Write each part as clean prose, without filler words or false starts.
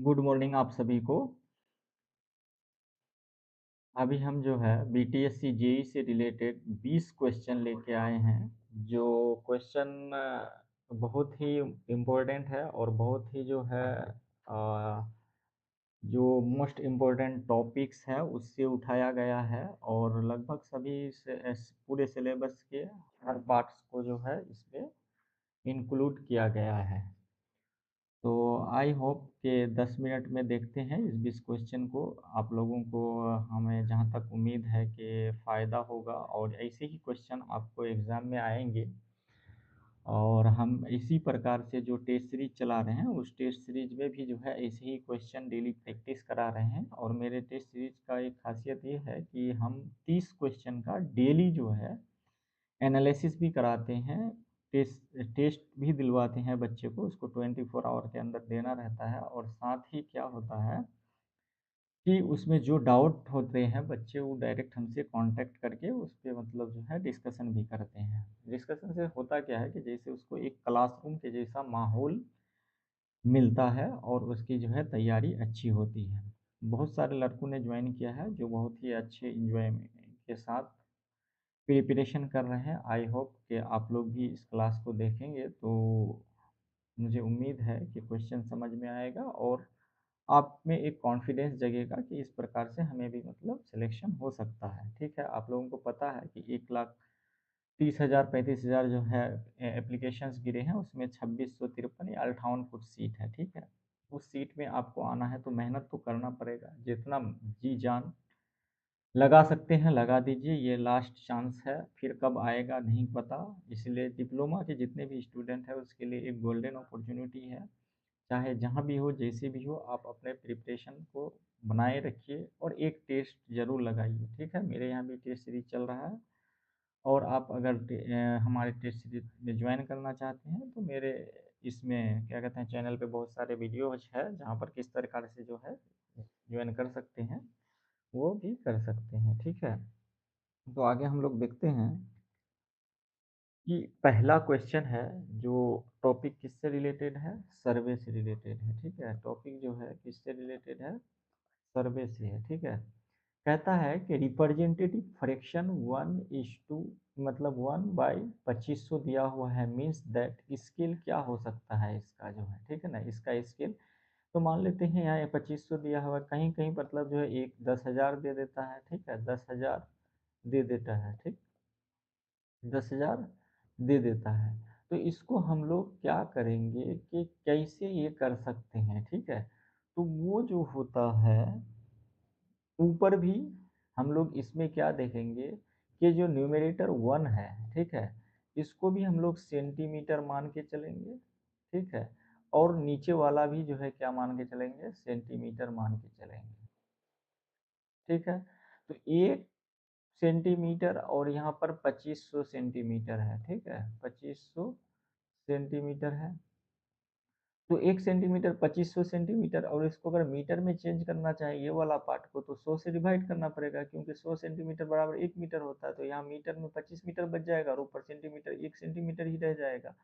Good morning आप सभी को। अभी हम जो है बीटीएससी जेईई से रिलेटेड 20 क्वेश्चन लेके आए हैं। जो क्वेश्चन बहुत ही इम्पोर्टेंट है और बहुत ही जो है जो मोस्ट इम्पोर्टेंट टॉपिक्स है उससे उठाया गया है और लगभग सभी पूरे सिलेबस के हर पार्ट्स को जो है इसमें इंक्लूड किया गया है। तो आई होप कि 10 मिनट में देखते हैं इस 20 क्वेश्चन को। आप लोगों को हमें जहाँ तक उम्मीद है कि फ़ायदा होगा और ऐसे ही क्वेश्चन आपको एग्ज़ाम में आएंगे। और हम इसी प्रकार से जो टेस्ट सीरीज चला रहे हैं उस टेस्ट सीरीज में भी जो है ऐसे ही क्वेश्चन डेली प्रैक्टिस करा रहे हैं। और मेरे टेस्ट सीरीज का एक खासियत ये है कि हम 30 क्वेश्चन का डेली जो है एनालिसिस भी कराते हैं। टेस्ट भी दिलवाते हैं बच्चे को, उसको 24 आवर के अंदर देना रहता है। और साथ ही क्या होता है कि उसमें जो डाउट होते हैं बच्चे वो डायरेक्ट हमसे कांटेक्ट करके उस पे मतलब जो है डिस्कशन भी करते हैं। डिस्कशन से होता क्या है कि जैसे उसको एक क्लासरूम के जैसा माहौल मिलता है और उसकी जो है तैयारी अच्छी होती है। बहुत सारे लड़कों ने ज्वाइन किया है जो बहुत ही अच्छे इंजॉय के साथ प्रिपरेशन कर रहे हैं। आई होप कि आप लोग भी इस क्लास को देखेंगे तो मुझे उम्मीद है कि क्वेश्चन समझ में आएगा और आप में एक कॉन्फिडेंस जगेगा कि इस प्रकार से हमें भी मतलब सिलेक्शन हो सकता है। ठीक है, आप लोगों को पता है कि 1,30,000 35,000 जो है एप्लीकेशंस गिरे हैं, उसमें 2653 या 58 कुछ सीट है। ठीक है, उस सीट में आपको आना है तो मेहनत तो करना पड़ेगा। जितना जी जान लगा सकते हैं लगा दीजिए, ये लास्ट चांस है, फिर कब आएगा नहीं पता। इसलिए डिप्लोमा के जितने भी स्टूडेंट हैं उसके लिए एक गोल्डन अपॉर्चुनिटी है। चाहे जहाँ भी हो जैसे भी हो आप अपने प्रिपरेशन को बनाए रखिए और एक टेस्ट ज़रूर लगाइए। ठीक है, मेरे यहाँ भी टेस्ट सीरीज चल रहा है और आप अगर हमारे टेस्ट सीरीज में ज्वाइन करना चाहते हैं तो मेरे इसमें क्या कहते हैं चैनल पे बहुत सारे वीडियोज है जहाँ पर किस प्रकार से जो है ज्वाइन कर सकते हैं वो भी कर सकते हैं। ठीक है, तो आगे हम लोग देखते हैं कि पहला क्वेश्चन है जो टॉपिक किससे रिलेटेड है, सर्वे से रिलेटेड है। ठीक है, टॉपिक जो है किससे रिलेटेड है, सर्वे से है। ठीक है, कहता है कि रिप्रेजेंटेटिव फ्रैक्शन 1:, मतलब 1/2500 दिया हुआ है, मीन्स दैट स्केल क्या हो सकता है इसका जो है। ठीक है ना, इसका स्केल तो मान लेते हैं यहाँ 2500 दिया हुआ है, कहीं कहीं मतलब जो है एक 10,000 दे देता है। ठीक है, 10,000 दे देता है। ठीक, 10,000 दे देता है। तो इसको हम लोग क्या करेंगे कि कैसे ये कर सकते हैं। ठीक है, तो वो जो होता है ऊपर भी हम लोग इसमें क्या देखेंगे कि जो न्यूमरेटर 1 है, ठीक है, इसको भी हम लोग सेंटीमीटर मान के चलेंगे। ठीक है, और नीचे वाला भी जो है क्या मान के चलेंगे, सेंटीमीटर मान के चलेंगे। ठीक है, तो 1 सेंटीमीटर और यहाँ पर 2500 सेंटीमीटर है। ठीक है, 2500 सेंटीमीटर है। तो 1 सेंटीमीटर 2500 सेंटीमीटर, और इसको अगर मीटर में चेंज करना चाहे ये वाला पार्ट को तो 100 से डिवाइड करना पड़ेगा, क्योंकि 100 सेंटीमीटर बराबर 1 मीटर होता है। तो यहाँ मीटर में 25 मीटर बच जाएगा और ऊपर सेंटीमीटर 1 सेंटीमीटर ही रह जाएगा।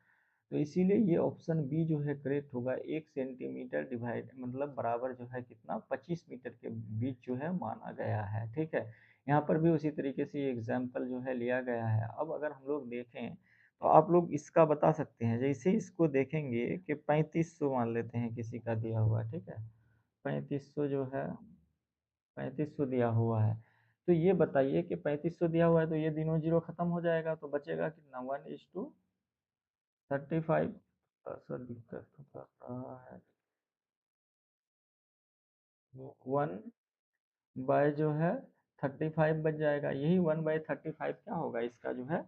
तो इसीलिए ये ऑप्शन बी जो है करेक्ट होगा। 1 सेंटीमीटर डिवाइड मतलब बराबर जो है कितना, 25 मीटर के बीच जो है माना गया है। ठीक है, यहाँ पर भी उसी तरीके से ये एग्जाम्पल जो है लिया गया है। अब अगर हम लोग देखें तो आप लोग इसका बता सकते हैं। जैसे इसको देखेंगे कि 3500 मान लेते हैं किसी का दिया हुआ है। ठीक है, 3500 जो है 3500 दिया हुआ है। तो ये बताइए कि 3500 दिया हुआ है तो ये तीनों जीरो खत्म हो जाएगा तो बचेगा कितना, 1:35। सर दिक्कत तो कर रहा है, 1/35 बच जाएगा। यही 1/35 क्या होगा इसका जो है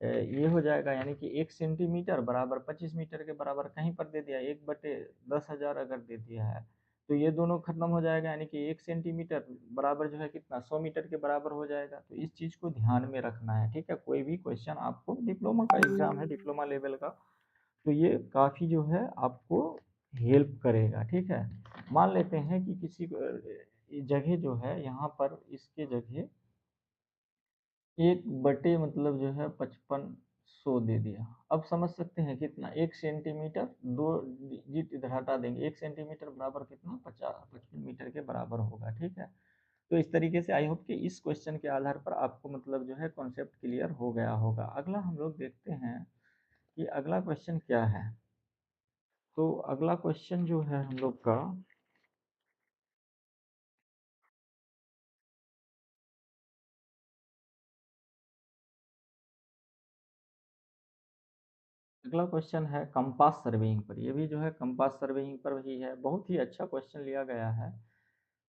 ये हो जाएगा, यानी कि 1 सेंटीमीटर बराबर 25 मीटर के बराबर कहीं पर दे दिया, 1/10,000 अगर दे दिया है तो ये दोनों खत्म हो जाएगा, यानी कि 1 सेंटीमीटर बराबर जो है कितना, 100 मीटर के बराबर हो जाएगा। तो इस चीज़ को ध्यान में रखना है। ठीक है, कोई भी क्वेश्चन आपको, डिप्लोमा का एग्जाम है, डिप्लोमा लेवल का, तो ये काफ़ी जो है आपको हेल्प करेगा। ठीक है, मान लेते हैं कि किसी जगह जो है यहाँ पर इसके जगह 1 बटे मतलब जो है 55 100 दे दिया। अब समझ सकते हैं कितना, 1 सेंटीमीटर, 2 डिजिट इधर हटा देंगे, 1 सेंटीमीटर बराबर कितना, 55 मीटर के बराबर होगा। ठीक है, तो इस तरीके से आई होप कि इस क्वेश्चन के आधार पर आपको मतलब जो है कॉन्सेप्ट क्लियर हो गया होगा। अगला हम लोग देखते हैं कि अगला क्वेश्चन क्या है। तो अगला क्वेश्चन जो है हम लोग का, अगला क्वेश्चन है कंपास सर्वेइंग पर। ये भी जो है कंपास सर्वेइंग पर ही है, बहुत ही अच्छा क्वेश्चन लिया गया है।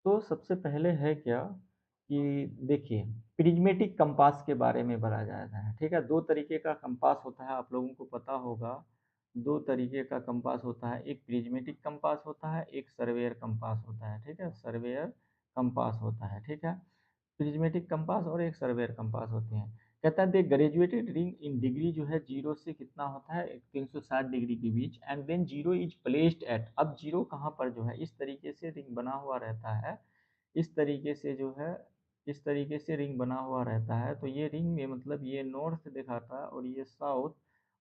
तो सबसे पहले है क्या कि देखिए, प्रिज्मेटिक कंपास के बारे में बताया जाता है। ठीक है, दो तरीके का कंपास होता है, आप लोगों को पता होगा। दो तरीके का कंपास होता है, एक प्रिज्मेटिक कंपास होता है, एक सर्वेयर कंपास होता है। ठीक है, सर्वेयर कंपास होता है। ठीक है, प्रिज्मेटिक कंपास और एक सर्वेयर कंपास होते हैं। कहता है the graduated ring in degree जो है जीरो से कितना होता है, 360 डिग्री के बीच, and then zero is placed at. अब जीरो कहाँ पर जो है, इस तरीके से रिंग बना हुआ रहता है, इस तरीके से जो है, इस तरीके से रिंग बना हुआ रहता है। तो ये रिंग में मतलब ये नॉर्थ दिखाता है और ये साउथ,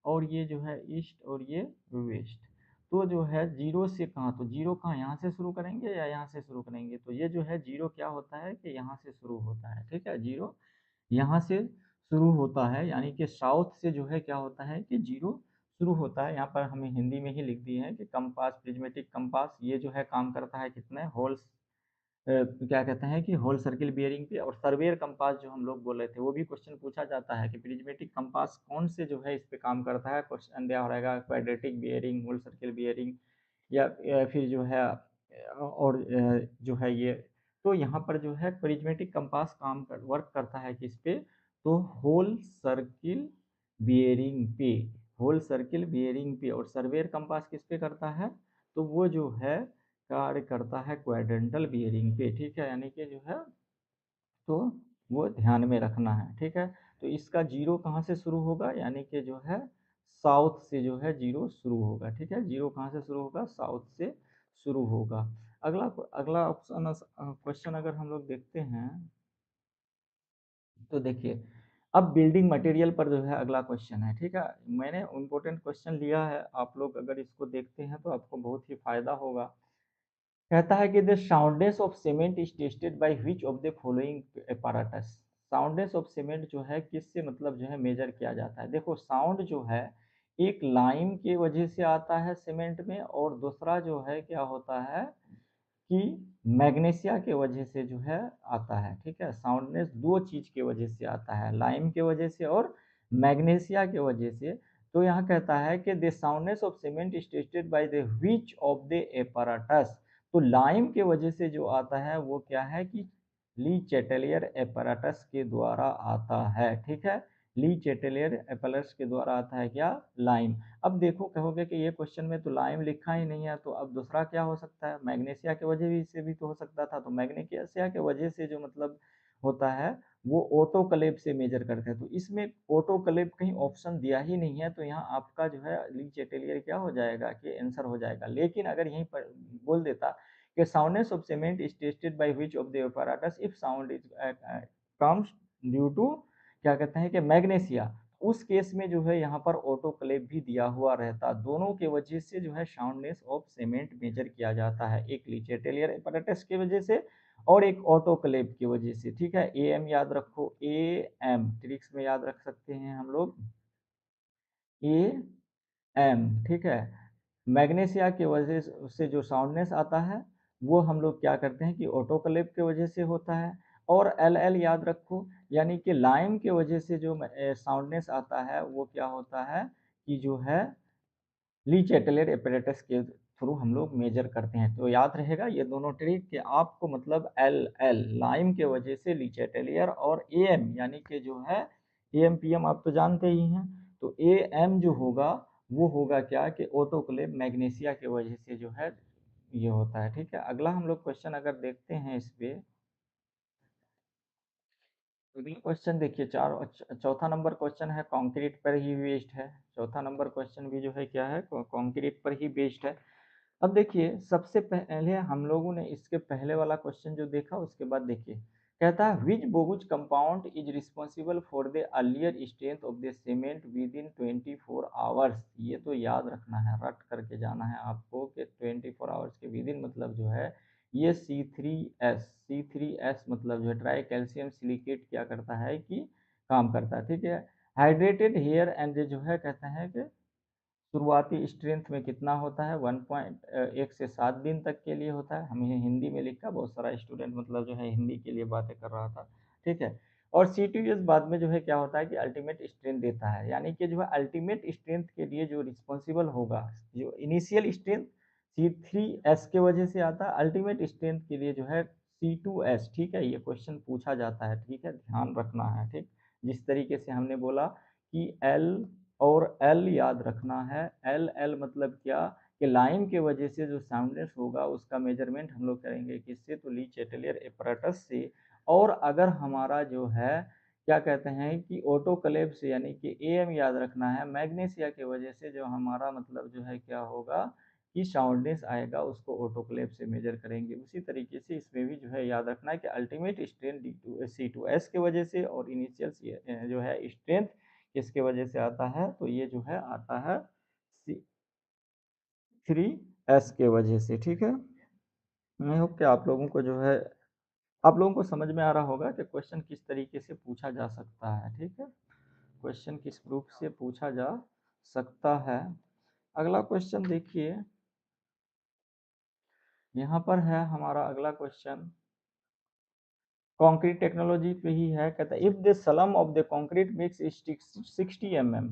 और ये जो है ईस्ट और ये वेस्ट। तो जो है जीरो से कहाँ, तो जीरो कहाँ, यहाँ से शुरू करेंगे या यहाँ से शुरू करेंगे, तो ये जो है जीरो क्या होता है कि यहाँ से शुरू होता है। ठीक है, जीरो यहाँ से शुरू होता है, यानी कि साउथ से जो है क्या होता है कि जीरो शुरू होता है। यहाँ पर हमें हिंदी में ही लिख दिए हैं कि कंपास, प्रिज्मेटिक कंपास, ये जो है काम करता है कितने होल्स, क्या कहते हैं कि होल सर्किल बियरिंग पे। और सर्वेयर कंपास जो हम लोग बोले थे, वो भी क्वेश्चन पूछा जाता है कि प्रिज्मेटिक कंपास कौन से जो है इस पे काम करता है। क्वेश्चन दिया रहेगा quadratic bearing, whole circle bearing, या फिर जो है और जो है ये। तो यहाँ पर जो है प्रिज्मेटिक कंपास वर्क करता है किस पे, तो होल सर्किल बियरिंग पे, होल सर्किल बियरिंग पे। और सर्वेयर कंपास किस पे करता है, तो वो जो है कार्य करता है क्वाड्रेंटल बियरिंग पे। ठीक है, यानी कि जो है, तो वो ध्यान में रखना है। ठीक है, तो इसका जीरो कहाँ से शुरू होगा, यानी कि जो है साउथ से जो है जीरो शुरू होगा। ठीक है, जीरो कहाँ से शुरू होगा, साउथ से शुरू होगा। अगला अगला ऑप्शन क्वेश्चन अगर हम लोग देखते हैं, तो देखिए, अब बिल्डिंग मटेरियल पर जो है अगला क्वेश्चन है। ठीक है, मैंने इम्पोर्टेंट क्वेश्चन लिया है, आप लोग अगर इसको देखते हैं तो आपको बहुत ही फायदा होगा। कहता है कि the soundness of cement is tested by which of the following apparatus। Soundness of cement जो है किससे मतलब जो है मेजर किया जाता है। देखो, साउंड जो है एक लाइम के वजह से आता है सीमेंट में, और दूसरा जो है क्या होता है कि मैग्नीशिया के वजह से जो है आता है। ठीक है, साउंडनेस दो चीज के वजह से आता है, लाइम के वजह से और मैग्नीशिया के वजह से। तो यहाँ कहता है कि the soundness of cement is tested by the which of the apparatus. तो लाइम के वजह से जो आता है वो क्या है कि ली चैटेलियर एपराटस के द्वारा आता है। ठीक है, ली चैटेलियर एपराटस के द्वारा आता है क्या, लाइम। अब देखो, कहोगे कि ये क्वेश्चन में तो लाइम लिखा ही नहीं है, तो अब दूसरा क्या हो सकता है, मैग्नीशिया की वजह से भी तो हो सकता था। तो मैग्नीशिया के वजह से जो मतलब होता है वो ऑटोक्लेव से मेजर करते हैं। तो इसमें ऑटोक्लेव कहीं ऑप्शन दिया ही नहीं है, तो यहाँ आपका जो है ली चैटेलियर क्या हो जाएगा कि आंसर हो जाएगा। लेकिन अगर यहीं पर बोल देता कि soundness of cement is tested by which of the apparatus if sound is comes due to, क्या कहते हैं कि मैग्नीशिया, उस केस में जो है यहाँ पर ऑटोक्लेव भी दिया हुआ रहता। दोनों के वजह से जो है साउंडनेस ऑफ सीमेंट मेजर किया जाता है, एक लीचेटेलियर एपरेटस की वजह से और एक ऑटोक्लेव की वजह से। ठीक है, ए एम याद रखो, ए एम ट्रिक्स में याद रख सकते हैं हम लोग, ए एम। ठीक है, मैग्नीशिया की वजह से जो साउंडनेस आता है वो हम लोग क्या करते हैं कि ऑटोक्लेव की वजह से होता है। और एल एल याद रखो, यानी कि लाइम की वजह से जो साउंडनेस आता है वो क्या होता है कि जो है ली चैटेलियर एपरेटस के थ्रू हम लोग मेजर करते हैं। तो याद रहेगा ये दोनों ट्रिक कि आपको मतलब एल एल लाइम के वजह से ली चैटेलियर, और ए एम यानी कि जो है ए एम पी एम आप तो जानते ही हैं। तो ए एम जो होगा वो होगा क्या कि ऑटोक्लेव मैग्नीशिया की वजह से जो है ये होता है। ठीक है, अगला हम लोग क्वेश्चन अगर देखते हैं इस पे, अगला क्वेश्चन देखिए, चौथा नंबर क्वेश्चन है कंक्रीट पर ही बेस्ड है। चौथा नंबर क्वेश्चन भी जो है क्या है, कंक्रीट पर ही बेस्ड है। अब देखिए, सबसे पहले हम लोगों ने इसके पहले वाला क्वेश्चन जो देखा उसके बाद देखिए, कहता है which Bogue's compound is responsible for the earlier strength of the cement within 24 hours. ये तो याद रखना है, रट करके जाना है आपको कि 24 आवर्स के विद इन मतलब जो है ये C3S मतलब जो है ट्राई कैल्शियम सिलिकेट क्या करता है कि काम करता है, ठीक है। हाइड्रेटेड हेयर एंड जो है कहते हैं कि शुरुआती स्ट्रेंथ में कितना होता है 1.1 से 7 दिन तक के लिए होता है। हमें हिंदी में लिखा, बहुत सारा स्टूडेंट मतलब जो है हिंदी के लिए बातें कर रहा था, ठीक है। और C2S बाद में जो है क्या होता है कि अल्टीमेट स्ट्रेंथ देता है, यानी कि जो है अल्टीमेट स्ट्रेंथ के लिए जो रिस्पॉन्सिबल होगा, जो इनिशियल स्ट्रेंथ C3S के वजह से आता है, अल्टीमेट स्ट्रेंथ के लिए जो है C2S, ठीक है। ये क्वेश्चन पूछा जाता है, ठीक है, ध्यान रखना है, ठीक। जिस तरीके से हमने बोला कि एल और एल याद रखना है। एल मतलब क्या कि लाइन के वजह से जो साउंडनेस होगा उसका मेजरमेंट हम लोग करेंगे किससे, तो ली चैटेलियर एपरेटस से। और अगर हमारा जो है क्या कहते हैं कि ऑटोक्लेव से, यानी कि एम याद रखना है, मैग्नीशिया के वजह से जो हमारा मतलब जो है क्या होगा कि साउंडनेस आएगा, उसको ऑटोक्लेव से मेजर करेंगे। उसी तरीके से इसमें भी जो है याद रखना है कि अल्टीमेट स्ट्रेंथ C2S के वजह से और इनिशियल जो है स्ट्रेंथ किसके वजह से आता है, तो ये जो है आता है C3S के वजह से, ठीक है। मैं होप कि आप लोगों को जो है, आप लोगों को समझ में आ रहा होगा कि क्वेश्चन किस तरीके से पूछा जा सकता है, ठीक है। क्वेश्चन किस रूप से पूछा जा सकता है। अगला क्वेश्चन देखिए, यहाँ पर है हमारा अगला क्वेश्चन कंक्रीट टेक्नोलॉजी पे ही है। कहता है if the slump of the concrete mix is 60 mm,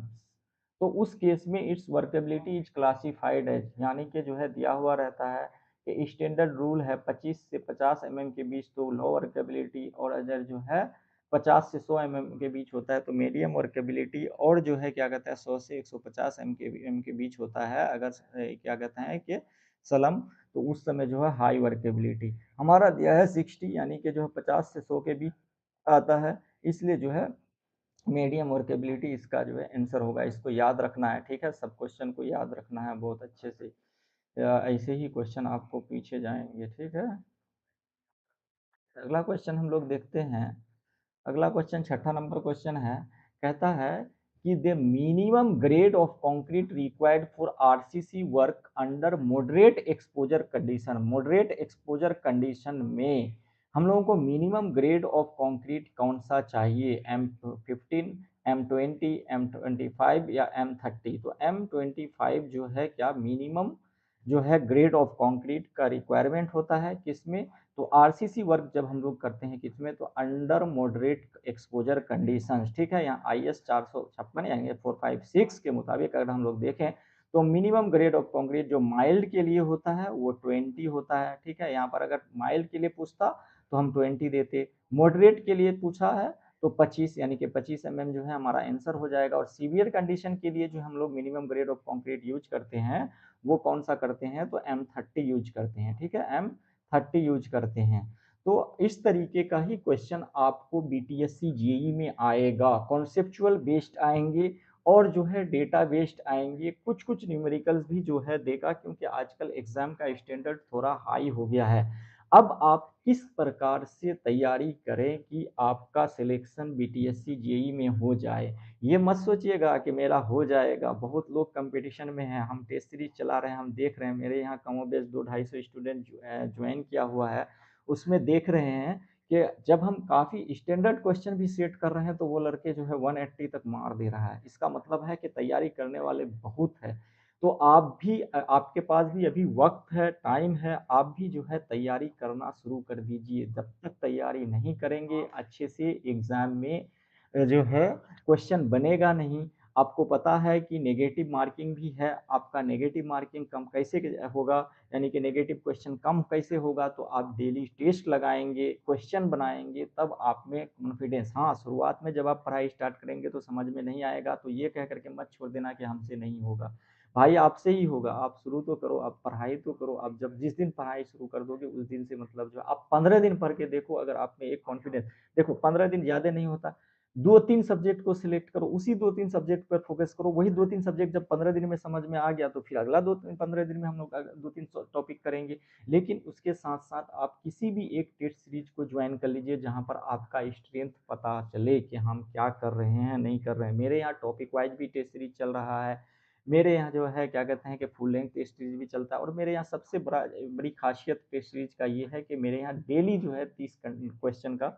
तो उस केस में its workability is classified as, यानी कि जो है दिया हुआ रहता है कि स्टैंडर्ड रूल है 25 से 50 mm के बीच तो लो वर्केबिलिटी, और अगर जो है 50 से 100 mm के बीच होता है तो मीडियम वर्केबिलिटी, और जो है क्या कहता है 100 से 150 mm के बीच होता है अगर क्या कहते हैं कि सलम, तो उस समय जो है हाई वर्केबिलिटी। हमारा दिया है 60, यानी कि जो है 50 से 100 के बीच आता है, इसलिए जो है मीडियम वर्केबिलिटी इसका जो है आंसर होगा। इसको याद रखना है, ठीक है, सब क्वेश्चन को याद रखना है बहुत अच्छे से, ऐसे ही क्वेश्चन आपको पीछे जाएंगे, ठीक है। अगला क्वेश्चन हम लोग देखते हैं। अगला क्वेश्चन छठा नंबर क्वेश्चन है। कहता है कि the minimum grade of concrete required for RCC work under moderate exposure condition. Moderate exposure condition में हम लोगों को मिनिमम ग्रेड ऑफ कंक्रीट कौन सा चाहिए, M15, M20, M25 या M30। तो M25 जो है क्या मिनिमम जो है ग्रेड ऑफ कंक्रीट का रिक्वायरमेंट होता है किसमें, तो आरसीसी वर्क जब हम लोग करते हैं किसमें, तो अंडर मॉडरेट एक्सपोजर कंडीशंस, ठीक है। यहाँ IS 456 यानी 456 के मुताबिक अगर हम लोग देखें तो मिनिमम ग्रेड ऑफ कंक्रीट जो माइल्ड के लिए होता है वो 20 होता है, ठीक है। यहाँ पर अगर माइल्ड के लिए पूछता तो हम 20 देते, मॉडरेट के लिए पूछा है तो 25, यानी कि 25 mm जो है हमारा आंसर हो जाएगा। और सीवियर कंडीशन के लिए जो हम लोग minimum grade of concrete use करते हैं वो कौन सा करते हैं, तो M30 यूज करते हैं, ठीक है, M30 यूज करते हैं। तो इस तरीके का ही क्वेश्चन आपको BTSC जेई में आएगा, कॉन्सेप्चुअल बेस्ड आएंगे और जो है डेटा बेस्ड आएंगे, कुछ कुछ न्यूमेरिकल्स भी जो है देगा, क्योंकि आजकल एग्जाम का स्टैंडर्ड थोड़ा हाई हो गया है। अब आप किस प्रकार से तैयारी करें कि आपका सिलेक्शन BTSC जेई में हो जाए। ये मत सोचिएगा कि मेरा हो जाएगा, बहुत लोग कंपटीशन में हैं, हम टेस्ट सीरीज चला रहे हैं, हम देख रहे हैं, मेरे यहाँ कमोबेश 200-250 स्टूडेंट ज्वाइन किया हुआ है, उसमें देख रहे हैं कि जब हम काफ़ी स्टैंडर्ड क्वेश्चन भी सेट कर रहे हैं तो वो लड़के जो है 180 तक मार दे रहा है। इसका मतलब है कि तैयारी करने वाले बहुत है। तो आप भी आपके पास भी अभी वक्त है, टाइम है, आप भी जो है तैयारी करना शुरू कर दीजिए। जब तक तैयारी नहीं करेंगे अच्छे से एग्जाम में जो है क्वेश्चन बनेगा नहीं। आपको पता है कि नेगेटिव मार्किंग भी है, आपका नेगेटिव मार्किंग कम कैसे होगा, यानी कि नेगेटिव क्वेश्चन कम कैसे होगा, तो आप डेली टेस्ट लगाएंगे, क्वेश्चन बनाएंगे, तब आप में कॉन्फिडेंस। हाँ, शुरुआत में जब आप पढ़ाई स्टार्ट करेंगे तो समझ में नहीं आएगा, तो ये कह करके मत छोड़ देना कि हमसे नहीं होगा। भाई आपसे ही होगा, आप शुरू तो करो, आप पढ़ाई तो करो। आप जब जिस दिन पढ़ाई शुरू कर दोगे उस दिन से मतलब जो आप 15 दिन पढ़ के देखो, अगर आप में एक कॉन्फिडेंस, देखो 15 दिन ज़्यादा नहीं होता, 2-3 सब्जेक्ट को सिलेक्ट करो, उसी 2-3 सब्जेक्ट पर फोकस करो। वही 2-3 सब्जेक्ट जब 15 दिन में समझ में आ गया तो फिर अगला 15 दिन में हम लोग 2-3 टॉपिक करेंगे। लेकिन उसके साथ-साथ आप किसी भी एक टेस्ट सीरीज को ज्वाइन कर लीजिए जहाँ पर आपका स्ट्रेंथ पता चले कि हम क्या कर रहे हैं, नहीं कर रहे हैं। मेरे यहाँ टॉपिक वाइज भी टेस्ट सीरीज चल रहा है। मेरे यहाँ जो है क्या कहते हैं कि फुल लेंथ टेस्ट सीरीज भी चलता है, और मेरे यहाँ सबसे बड़ी खासियत टेस्ट सीरीज का ये है कि मेरे यहाँ डेली जो है 30 क्वेश्चन का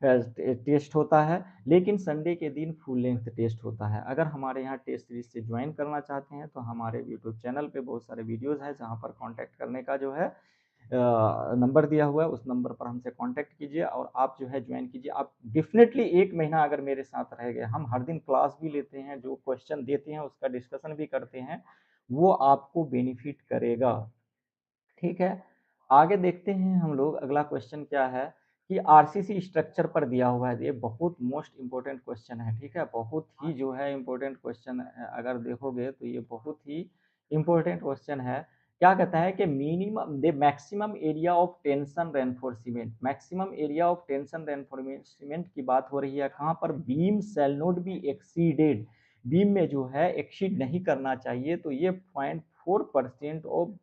टेस्ट होता है, लेकिन संडे के दिन फुल लेंथ टेस्ट होता है। अगर हमारे यहाँ टेस्ट सीरीज से ज्वाइन करना चाहते हैं तो हमारे यूट्यूब चैनल पे बहुत सारे वीडियोस हैं जहाँ पर कांटेक्ट करने का जो है नंबर दिया हुआ है, उस नंबर पर हमसे कांटेक्ट कीजिए और आप जो है ज्वाइन कीजिए। आप डेफिनेटली 1 महीना अगर मेरे साथ रह गए, हम हर दिन क्लास भी लेते हैं, जो क्वेश्चन देते हैं उसका डिस्कशन भी करते हैं, वो आपको बेनिफिट करेगा। ठीक है, आगे देखते हैं हम लोग अगला क्वेश्चन क्या है कि आरसीसी स्ट्रक्चर पर दिया हुआ है। ये बहुत मोस्ट इंपॉर्टेंट क्वेश्चन है। ठीक है, बहुत ही जो है इंपॉर्टेंट क्वेश्चन, अगर देखोगे तो ये बहुत ही इंपॉर्टेंट क्वेश्चन है। क्या कहता है कि minimum the maximum area of tension reinforcement, maximum area of tension reinforcement की बात हो रही है कहाँ पर, beam shall not be exceeded, beam में जो है एक्सीड नहीं करना चाहिए। तो ये 0.4% of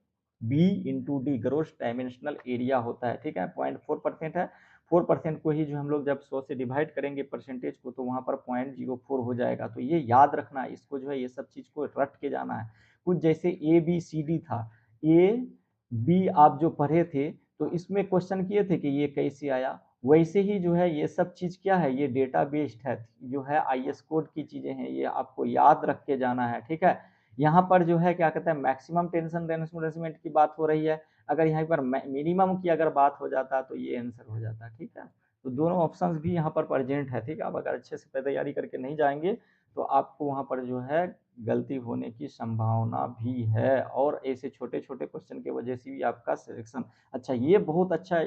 b into D gross dimensional area होता है। ठीक है, 0.4% है। 4% को ही जो हम लोग जब 100 से डिवाइड करेंगे परसेंटेज को, तो वहां पर 0.04 हो जाएगा। तो ये याद रखना, इसको जो है ये सब चीज को रट के जाना है। कुछ जैसे ए बी सी डी था, ए बी आप जो पढ़े थे तो इसमें क्वेश्चन किए थे कि ये कैसे आया, वैसे ही जो है ये सब चीज क्या है, ये डेटा बेस्ड है, जो है आईएस कोड की चीजें हैं, ये आपको याद रख के जाना है। ठीक है, यहाँ पर जो है क्या कहते हैं मैक्सिमम टेंशन रेनफोर्समेंट की बात हो रही है, अगर यहाँ पर मिनिमम की अगर बात हो जाता तो ये आंसर हो जाता। ठीक है, तो दोनों ऑप्शंस भी यहाँ पर प्रेजेंट है। ठीक है, आप अगर अच्छे से तैयारी करके नहीं जाएंगे तो आपको वहाँ पर जो है गलती होने की संभावना भी है, और ऐसे छोटे छोटे क्वेश्चन की वजह से भी आपका सिलेक्शन। अच्छा, ये बहुत अच्छा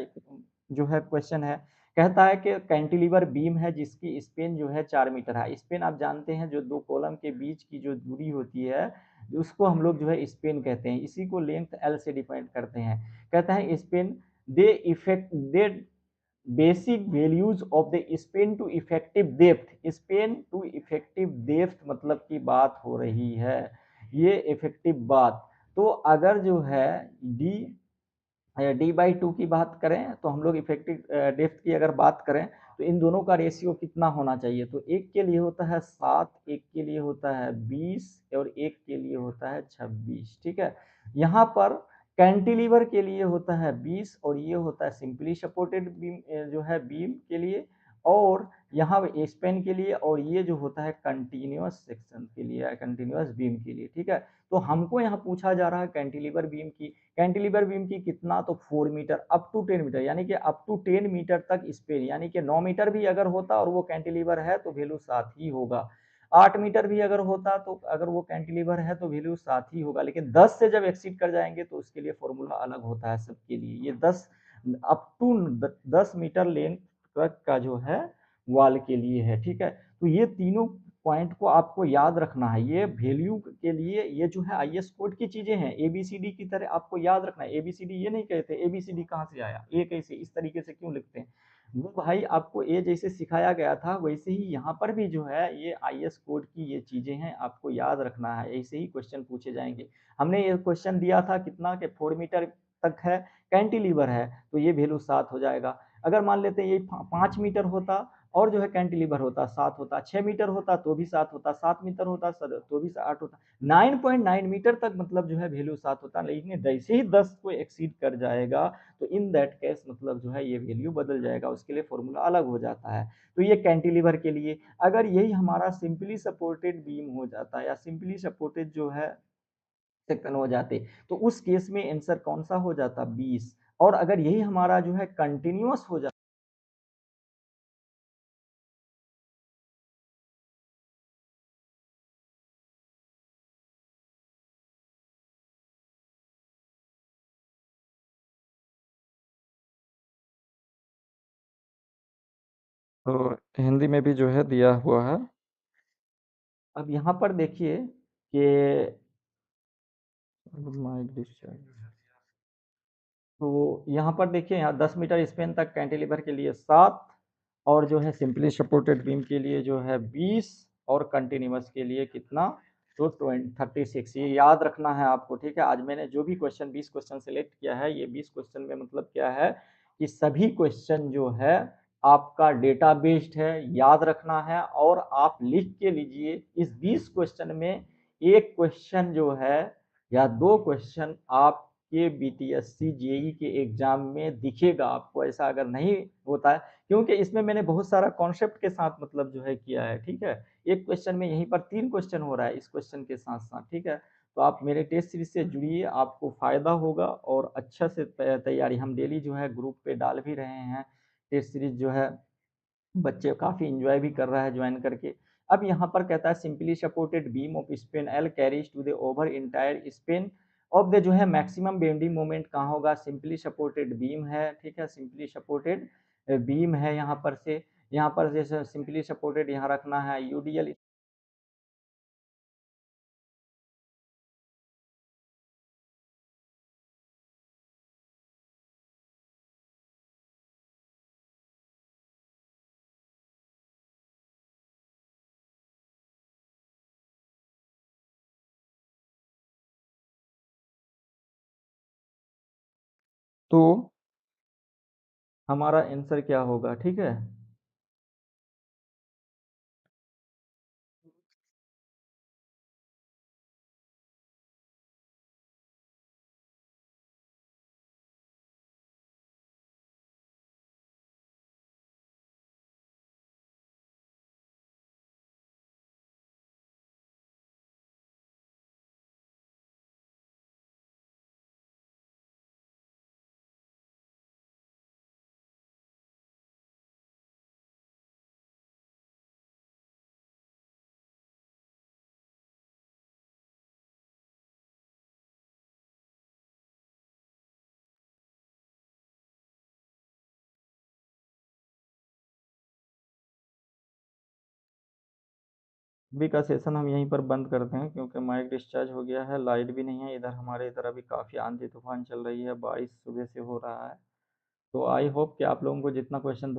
जो है क्वेश्चन है। कहता है कि कैंटिलीवर बीम है जिसकी स्पेन जो है 4 मीटर है। स्पेन आप जानते हैं जो दो कॉलम के बीच की जो दूरी होती है उसको हम लोग जो है स्पेन कहते हैं, इसी को लेंथ एल से डिफाइन करते हैं। कहता है span the basic values of the span to effective depth, span to effective depth मतलब की बात हो रही है, ये इफेक्टिव बात। तो अगर जो है डी डी बाई टू की बात करें तो हम लोग इफेक्टिव डेप्थ की अगर बात करें तो इन दोनों का रेशियो कितना होना चाहिए, तो एक के लिए होता है 7, एक के लिए होता है 20 और एक के लिए होता है 26। ठीक है, यहाँ पर कैंटिलीवर के लिए होता है 20 और ये होता है सिंपली सपोर्टेड बीम जो है बीम के लिए, और यहाँ स्पेन के लिए, और ये जो होता है कंटिन्यूस सेक्शन के लिए, कंटिन्यूस बीम के लिए। ठीक है, तो हमको यहाँ पूछा जा रहा है कैंटिलीवर बीम की, कैंटिलीवर बीम की कितना, तो 4 मीटर अप टू 10 मीटर, यानी कि अप टू 10 मीटर तक स्पेन, यानी कि 9 मीटर भी अगर होता और वो कैंटिलीवर है तो वैल्यू 7 ही होगा। 8 मीटर भी अगर होता तो अगर वो कैंटिलीवर है तो वैल्यू 7 ही होगा। लेकिन 10 से जब एक्सीड कर जाएंगे तो उसके लिए फॉर्मूला अलग होता है सबके लिए। ये 10 अप टू 10 मीटर लेंथ तक का जो है वॉल के लिए है। ठीक है, तो ये तीनों पॉइंट को आपको याद रखना है। ये वैल्यू के लिए ये जो है आईएस कोड की चीजें हैं, एबीसीडी की तरह आपको याद रखना है। एबीसीडी ये नहीं कहते एबीसीडी कहाँ से आया, ए कैसे, इस तरीके से क्यों लिखते हैं, वो भाई आपको ए जैसे सिखाया गया था वैसे ही यहाँ पर भी जो है ये आईएस कोड की ये चीजें हैं, आपको याद रखना है। ऐसे ही क्वेश्चन पूछे जाएंगे। हमने ये क्वेश्चन दिया था कितना के 4 मीटर तक है, कैंटिलीवर है, तो ये वैल्यू 7 हो जाएगा। अगर मान लेते हैं ये 5 मीटर होता और जो है कैंटिलीवर होता 7 होता, 6 मीटर होता तो भी 7 होता, 7 मीटर होता तो भी 8 होता, 9.9 मीटर तक मतलब जो है वैल्यू 7 होता। लेकिन जैसे ही 10 को एक्सीड कर जाएगा तो इन दैट केस मतलब जो है ये वैल्यू बदल जाएगा, उसके लिए फॉर्मूला अलग हो जाता है। तो ये कैंटिलीवर के लिए। अगर यही हमारा सिंपली सपोर्टेड बीम हो जाता या सिंपली सपोर्टेड जो है सेक्शन हो जाते तो उस केस में आंसर कौन सा हो जाता, 20। और अगर यही हमारा जो है कंटिन्यूअस हो जाता, तो हिंदी में भी जो है दिया हुआ है। अब यहाँ पर देखिए कि माइक डिस्चार्ज, तो यहाँ पर देखिए यहाँ 10 मीटर स्पेन तक कैंटिलीवर के लिए 7 और जो है सिंपली सपोर्टेड बीम के लिए जो है 20 और कंटिन्यूस के लिए कितना, तो 36। ये याद रखना है आपको, ठीक है। आज मैंने जो भी क्वेश्चन 20 क्वेश्चन सेलेक्ट किया है, ये 20 क्वेश्चन में मतलब क्या है कि सभी क्वेश्चन जो है आपका डेटा बेस्ड है, याद रखना है। और आप लिख के लीजिए, इस 20 क्वेश्चन में एक क्वेश्चन जो है या दो क्वेश्चन आपके बीटीएससी जेई के एग्जाम में दिखेगा आपको। ऐसा अगर नहीं होता है, क्योंकि इसमें मैंने बहुत सारा कॉन्सेप्ट के साथ मतलब जो है किया है, ठीक है। एक क्वेश्चन में यहीं पर 3 क्वेश्चन हो रहा है इस क्वेश्चन के साथ साथ, ठीक है। तो आप मेरे टेस्ट सीरीज से जुड़िए, आपको फायदा होगा। और अच्छा से तैयारी हम डेली जो है ग्रुप पे डाल भी रहे हैं। टेस्ट सीरीज जो है बच्चे काफी इंजॉय भी कर रहा है ज्वाइन करके। अब यहाँ पर कहता है simply supported beam of Spain L carries to the over entire span of the जो है मैक्सिमम बेंडिंग मोमेंट कहाँ होगा, सिंपली सपोर्टेड बीम है, ठीक है। सिंपली सपोर्टेड बीम है यहाँ पर से, यहाँ पर जैसे सिंपली सपोर्टेड यहाँ रखना है यूडीएल। तो हमारा आंसर क्या होगा, ठीक है। अभी का सेशन हम यहीं पर बंद करते हैं, क्योंकि माइक डिस्चार्ज हो गया है, लाइट भी नहीं है इधर। हमारे इधर अभी काफ़ी आंधी तूफान चल रही है, बारिश सुबह से हो रहा है। तो आई होप कि आप लोगों को जितना क्वेश्चन